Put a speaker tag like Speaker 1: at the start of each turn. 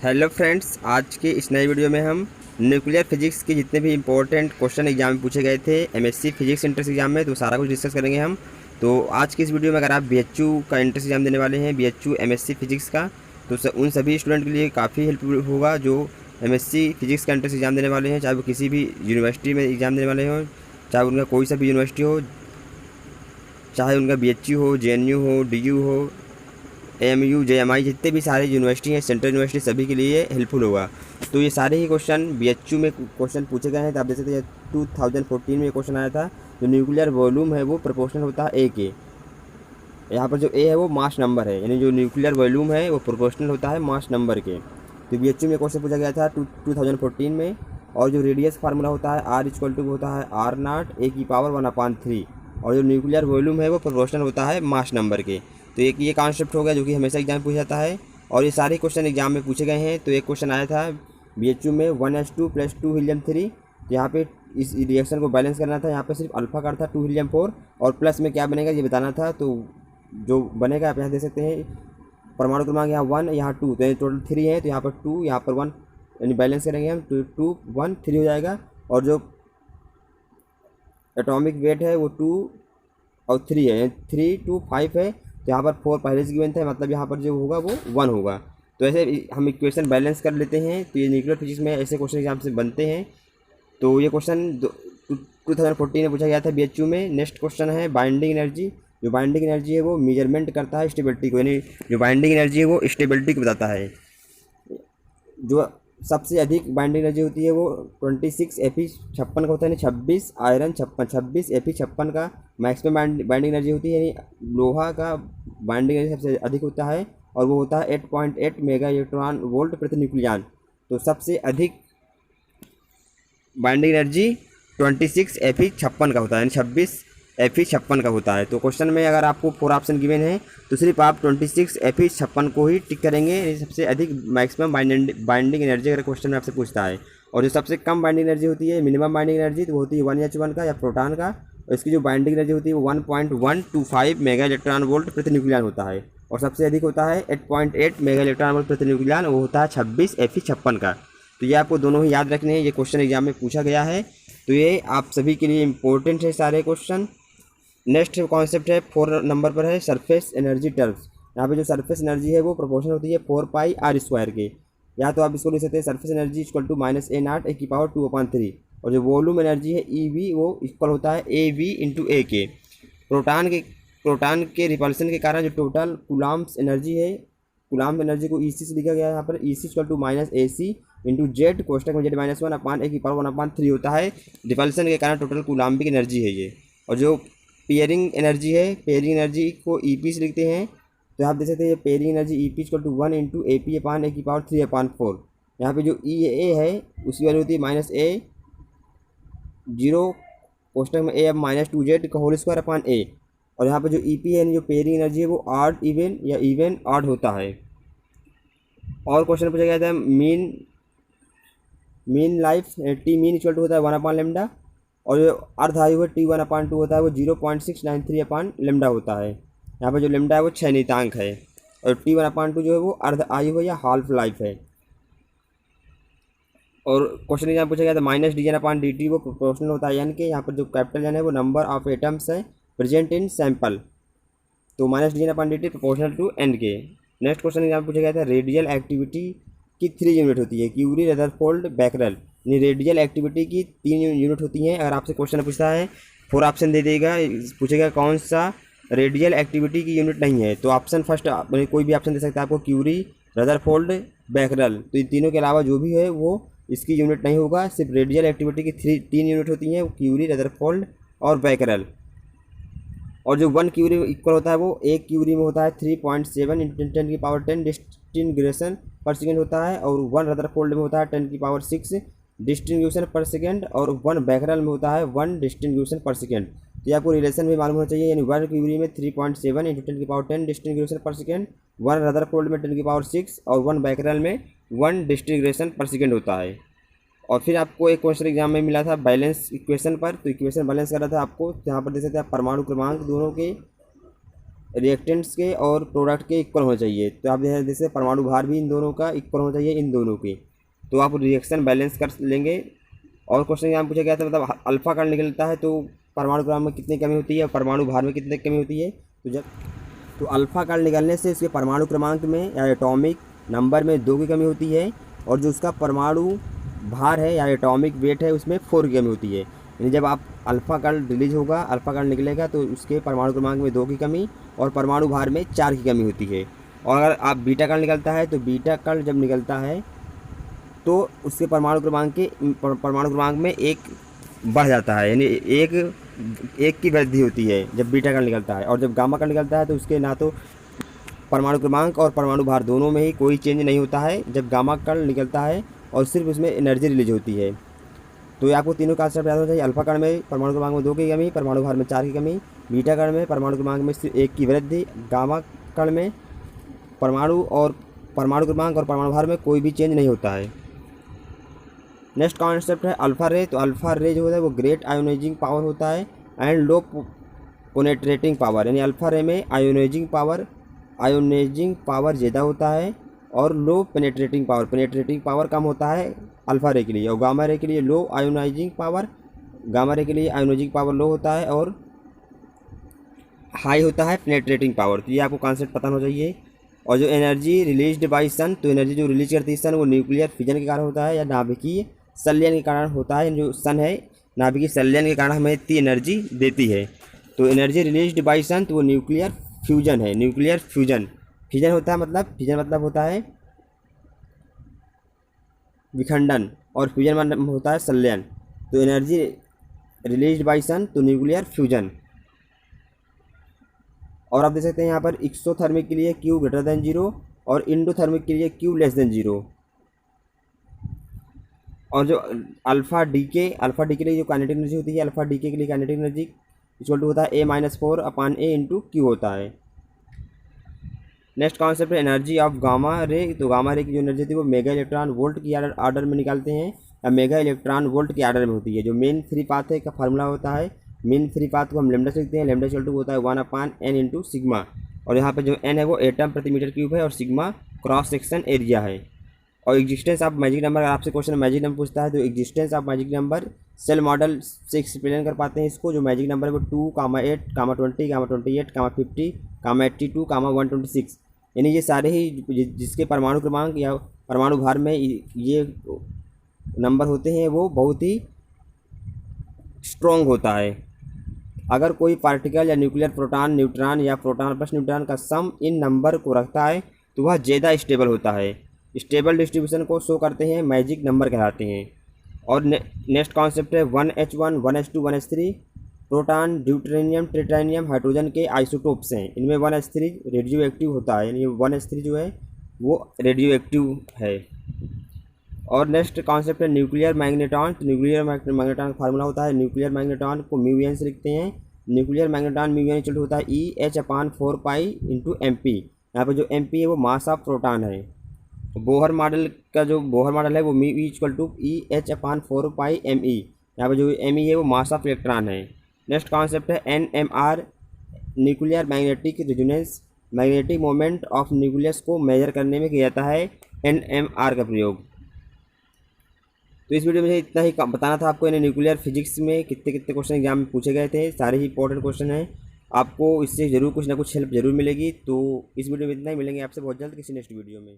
Speaker 1: Hello friends, आज के इस नए वीडियो में हम न्यूक्लियर फिजिक्स के जितने भी इंपॉर्टेंट क्वेश्चन एग्जाम में पूछे गए थे एमएससी फिजिक्स एंट्रेंस एग्जाम में, तो सारा कुछ डिस्कस करेंगे हम। तो आज की इस वीडियो में अगर आप बीएचयू का एंट्रेंस एग्जाम देने वाले हैं, बीएचयू एमएससी फिजिक्स का, तो उन सभी स्टूडेंट के लिए काफ़ी हेल्पफुल होगा जो एमएससी फिजिक्स का एंट्रेंस एग्जाम देने वाले हैं, चाहे वो किसी भी यूनिवर्सिटी में एग्जाम देने वाले हों, चाहे उनका कोई सा भी यूनिवर्सिटी हो, चाहे उनका बीएचयू हो, जेएनयू हो, डीयू हो, एएमयू, जेएमआई, जितने भी सारे यूनिवर्सिटी हैं, सेंट्रल यूनिवर्सिटी, सभी के लिए हेल्पफुल होगा। तो ये सारे ही क्वेश्चन बीएचयू में क्वेश्चन पूछे गए हैं। तो आप देख सकते हैं 2014 में ये क्वेश्चन आया था। जो न्यूक्लियर वॉल्यूम है वो प्रोपोर्शनल होता है ए के। यहाँ पर जो ए है वो मास नंबर है, यानी जो न्यूक्लियर वॉल्यूम है वो प्रोपोर्शनल होता है मास नंबर के। तो बीएचयू में क्वेश्चन पूछा गया था 2014 में। और जो रेडियस फार्मूला होता है R इक्वल टू होता है R0 ए की पावर 1/3। और जो न्यूक्लियर वॉल्यूम है वो प्रोपोर्शनल होता है मास नंबर के। तो एक ये कॉन्सेप्ट हो गया जो कि हमेशा एग्जाम में पूछा जाता है, और ये सारे क्वेश्चन एग्जाम में पूछे गए हैं। तो एक क्वेश्चन आया था बीएचयू में 1s2 + 2 हीलियम-3। तो यहाँ पे इस रिएक्शन को बैलेंस करना था। यहाँ पे सिर्फ अल्फा का था 2 हीलियम-4, और प्लस में क्या बनेगा ये बताना था। तो जो बनेगा आप यहाँ देख सकते हैं, परमाणु क्रमांक यहाँ 1, यहाँ 2, तो टोटल 3 है। तो यहाँ पर 2, यहाँ पर 1, यानी बैलेंस करेंगे हम, 2 1 3 हो जाएगा। और जो एटॉमिक वेट है वो 2 और 3 है, 3 2 5 है। तो यहाँ पर 4 पहले से गिवन था, मतलब यहाँ पर जो होगा वो 1 होगा। तो ऐसे हम इक्वेशन बैलेंस कर लेते हैं। तो ये न्यूक्लियर फिजिक्स में ऐसे क्वेश्चन एग्जाम से बनते हैं। तो ये क्वेश्चन 2014 में पूछा गया था बीएचयू में। नेक्स्ट क्वेश्चन है बाइंडिंग एनर्जी। जो बाइंडिंग एनर्जी है वो मेजरमेंट करता है स्टेबिलिटी को, यानी जो बाइंडिंग एनर्जी है वो स्टेबिलिटी को बताता है। जो सबसे अधिक बाइंडिंग एनर्जी होती है वो 26 Fe56 का होता है, यानी 26 आयरन 56, 26 Fe56 का मैक्सिमम बाइंडिंग एनर्जी होती है, यानी लोहा का बाइंडिंग एनर्जी सबसे अधिक होता है, और वो होता है 8.8 मेगा इलेक्ट्रॉन वोल्ट प्रति न्यूक्लियन। तो सबसे अधिक बाइंडिंग एनर्जी 26 Fe56 का होता है, यानी 26 Fe56 का होता है। तो क्वेश्चन में अगर आपको 4 ऑप्शन गिवन है तो सिर्फ आप 26 Fe56 को ही टिक करेंगे। ये सबसे अधिक मैक्सिमम बाइंडिंग एनर्जी अगर क्वेश्चन में आपसे पूछता है। और जो सबसे कम बाइंडिंग एनर्जी होती है, मिनिमम बाइंडिंग एनर्जी, तो वो होती है 1H1 का या प्रोटॉन का। और इसकी जो बाइंडिंग एनर्जी होती है वो 1.125 मेगा इलेक्ट्रॉन वोल्ट प्रति न्यूक्लियन होता है। और सबसे अधिक होता है 8.8 मेगा इलेक्ट्रॉन वोल्ट प्रति न्यूक्लियन, वो होता है 26 Fe56 का। तो ये आपको दोनों ही याद रखने हैं, ये क्वेश्चन एग्जाम में पूछा गया है। तो ये आप सभी के लिए इम्पोर्टेंट है सारे क्वेश्चन। नेक्स्ट कॉन्सेप्ट है 4 नंबर पर है सरफेस एनर्जी टर्म्स। यहाँ पे जो सरफेस एनर्जी है वो प्रोपोर्शनल होती है 4πr² के। या तो आप इसको लिख सकते हैं surface energy equal to -A0 A की पावर 2/3। और जो वॉल्यूम एनर्जी है EV वो इक्वल होता है AV × A के। प्रोटॉन के रिपल्सन के कारण जो टोटल कूलम्ब्स एनर्जी है, कूलम्ब एनर्जी को EC से लिखा गया है। यहाँ पर EC equal to -AC × Z कोष्टक में Z-1/A की पावर 1/3 होता है। रिपल्सन के कारण टोटल कूलम्बिक एनर्जी है ये। और जो पेयरिंग एनर्जी है, पेयरिंग एनर्जी को EP से लिखते हैं। तो आप देख सकते हैं pairing energy EP equal to 1 × AP/A की पावर 3/4। यहाँ पे जो EA है उसकी वैल्यू होती है -A0 कोष्टक में A/-2Z² और यहाँ पे जो EP है, जो पेयरिंग एनर्जी है वो ऑड इवन या इवन ऑड होता है। और क्वेश्चन पूछा गया था mean life T mean equal to होता है 1/λ। और जो अर्ध आयु है T1/2 होता है वो 0.693/λ होता है। यहाँ पर जो लेमडा है वो 6 नियतांक है। और T1/2 जो है वो अर्ध आयु है या हाल्फ लाइफ है। और क्वेश्चन यहाँ पूछा गया था -dN/dt वो प्रोपोर्शनल होता है n के। यहाँ पर जो कैपिटल N है वो नंबर ऑफ एटम्स है प्रेजेंट इन सैंपल। तो -dN/dt प्रोपोर्शनल टू n के। नेक्स्ट क्वेश्चन यहाँ पूछा गया था रेडियल एक्टिविटी की 3 यूनिट होती है, क्यूरी, रदरफोर्ड, बैकरल। यानी रेडियल एक्टिविटी की 3 यूनिट होती हैं। अगर आपसे क्वेश्चन पूछता है 4 ऑप्शन दे देगा, पूछेगा कौन सा रेडियल एक्टिविटी की यूनिट नहीं है, तो ऑप्शन फर्स्ट कोई भी ऑप्शन दे सकता है आपको, क्यूरी, रदरफोर्ड, बैकरल। तो इन तीनों के अलावा जो भी है वो इसकी यूनिट नहीं होगा। सिर्फ रेडियल एक्टिविटी की 3 यूनिट होती हैं, क्यूरी, रदरफोर्ड और बैकरल। और जो 1 क्यूरी इक्वल होता है वो 1 क्यूरी में होता है 3.7 × 10⁻10 डिस्टिंग्रेशन पर सेकेंड होता है। और 1 रदरफोर्ड में होता है 10⁶ डिस्टिंग्यूशन पर सेकेंड। और 1 बैकरल में होता है 1 डिस्टिंग्यूशन पर सेकेंड। तो ये आपको रिलेशन भी मालूम होना चाहिए, यानी 1 क्यूरी में 3.7 × 10⁻10 डिस्टिंग्रेशन पर सेकेंड, 1 रदरफोर्ड में 10�6 और 1 बैकरल में 1 डिस्टिंग्रेशन पर सेकेंड होता है। और फिर आपको एक क्वेश्चन एग्जाम में मिला था बैलेंस इक्वेशन पर। तो इक्वेशन बैलेंस कर रहा था आपको, यहाँ पर देख सकते हैं आप परमाणु क्रमांक दोनों के रिएक्टेंट्स के और प्रोडक्ट के इक्वल होना चाहिए। तो आप जैसे परमाणु भार भी इन दोनों का इक्वल होना चाहिए इन दोनों के, तो आप रिएक्शन बैलेंस कर लेंगे। और क्वेश्चन यहाँ पूछा गया था मतलब अल्फा कण निकलता है तो परमाणु क्रमांक में कितनी कमी होती है और परमाणु भार में कितनी कमी होती है। तो अल्फा कण निकलने से उसके परमाणु क्रमांक में या एटॉमिक नंबर में 2 की कमी होती है, और जो उसका परमाणु भार है या एटॉमिक वेट है उसमें 4 की कमी होती है। यानी जब आप अल्फा कण रिलीज होगा, अल्फा कण निकलेगा तो उसके परमाणु क्रमांक में 2 की कमी और परमाणु भार में 4 की कमी होती है। और अगर आप बीटा कण निकलता है तो बीटा कण जब निकलता है तो उसके परमाणु क्रमांक में 1 बढ़ जाता है, यानी एक की वृद्धि होती है जब बीटा कण निकलता है। और जब गामा कण निकलता है तो उसके ना तो परमाणु क्रमांक और परमाणु भार दोनों में ही कोई चेंज नहीं होता है जब गामा कण निकलता है, और सिर्फ उसमें एनर्जी रिलीज होती है। तो ये आपको तीनों कांसेप्ट याद होना चाहिए। अल्फा कण में परमाणु क्रमांक में 2 की कमी, परमाणु भार में 4 की कमी, बीटा कण में परमाणु क्रमांक में सिर्फ 1 की वृद्धि, गामा कण में परमाणु क्रमांक और परमाणु भार में कोई भी चेंज नहीं होता है। नेक्स्ट कॉन्सेप्ट है अल्फा रे। तो अल्फा रे जो होता है वो ग्रेट आयोनाइजिंग पावर होता है एंड लो पेनेट्रेटिंग पावर, यानी अल्फा रे में आयोनाइजिंग पावर ज़्यादा होता है और लो पेनेट्रेटिंग पावर कम होता है अल्फा रे के लिए। और गामा रे के लिए लो आयोनाइजिंग पावर, गामा रे के लिए आयोनाइजिंग पावर लो होता है और हाई होता है पेनेट्रेटिंग पावर। तो ये आपको कॉन्सेप्ट पता होना चाहिए। और जो एनर्जी रिलीज्ड बाय सन, तो एनर्जी जो रिलीज करती है सन वो न्यूक्लियर फिजन के कारण होता है या नाभिकीय संलयन के कारण होता है। जो सन है नाभिकीय संलयन के कारण हमें इतनी एनर्जी देती है। तो एनर्जी रिलीज्ड बाय सन तो वो न्यूक्लियर फ्यूजन है। न्यूक्लियर फ्यूजन होता है मतलब होता है विखंडन, और फ्यूजन मतलब होता है संलयन। तो एनर्जी रिलीज्ड बाय सन तो न्यूक्लियर फ्यूजन। और आप देख सकते हैं यहाँ पर एक्सोथर्मिक के लिए Q ग्रेटर देन 0 और इंडोथर्मिक के लिए Q लेस देन 0। और जो अल्फा डी के लिए जो काइनेटिक एनर्जी होती है, अल्फा डी के लिए काइनेटिक एनर्जी इक्वल टू होता है A-4/A/Q होता है। नेक्स्ट कॉन्सेप्ट है एनर्जी ऑफ गामा रे। तो गामा रे की जो एनर्जी होती है वो मेगा इलेक्ट्रॉन वोल्ट की आर्डर में निकालते हैं या मेगा इलेक्ट्रॉन वोल्ट की आर्डर में होती है। जो मेन फ्री पाथ है का फार्मूला होता है, मेन फ्री पाथ को हम लेमडा से लिखते हैं, लेमडा इक्वल टू होता है 1/n सिग्मा। और यहाँ पे जो n है वो एटम प्रति मीटर क्यूब है और सिग्मा क्रॉस सेक्शन एरिया है। और एग्जिस्टेंस ऑफ मैजिक नंबर, अगर आपसे क्वेश्चन मैजिक नंबर पूछता है तो existence of magic number shell model से एक्सप्लेन कर पाते हैं इसको। जो मैजिक नंबर है वो 2, 8, 20, 28, 50, 82, 126, यानी ये सारे ही जिसके परमाणु क्रमांक या परमाणु भार में ये नंबर होते हैं वो बहुत ही स्ट्रॉन्ग होता है। अगर कोई पार्टिकल या न्यूक्लियर प्रोटॉन न्यूट्रॉन या प्रोटॉन प्लस न्यूट्रॉन का सम इन नंबर को रखता है तो वह ज़्यादा स्टेबल होता है। स्टेबल डिस्ट्रीब्यूशन को शो करते हैं मैजिक नंबर कहलाते हैं। और नेक्स्ट कॉन्सेप्ट है 1H1, 1H2, 1H3 proton, deuterium, tritium, hydrogen के आइसोटोप्स हैं। इनमें 1H3 रेडियो एक्टिव होता है, यानी 1H3 जो है वो रेडियो एक्टिव है। और नेक्स्ट कॉन्सेप्ट है न्यूक्लियर मैग्नेटॉन। तो न्यूक्लियर मैग्नेटॉन का फार्मूला होता है, न्यूक्लियर मैग्नेटॉन को म्यू से लिखते हैं। न्यूक्लियर मैग्नेटॉन म्यू इक्वल होता है EH/4π×MP। यहाँ पर जो MP है वो मास ऑफ प्रोटॉन है। बोहर मॉडल का जो बोहर मॉडल है वो म्यू इक्वल टू EH/4πMe। यहाँ पर जो Me है वो मास ऑफ इलेक्ट्रॉन है। नेक्स्ट कॉन्सेप्ट है NMR, nuclear magnetic resonance. Magnetic moment of nucleus को मेजर करने में किया जाता है NMR का प्रयोग। तो इस वीडियो में इतना ही बताना था आपको। यानी न्यूक्लियर फिजिक्स में कितने क्वेश्चन एग्जाम में पूछे गए थे, सारे ही इंपॉर्टेंट क्वेश्चन हैं। आपको इससे ज़रूर कुछ ना कुछ हेल्प जरूर मिलेगी। तो इस वीडियो में इतना ही, मिलेंगे आपसे बहुत जल्द किसी नेक्स्ट वीडियो में।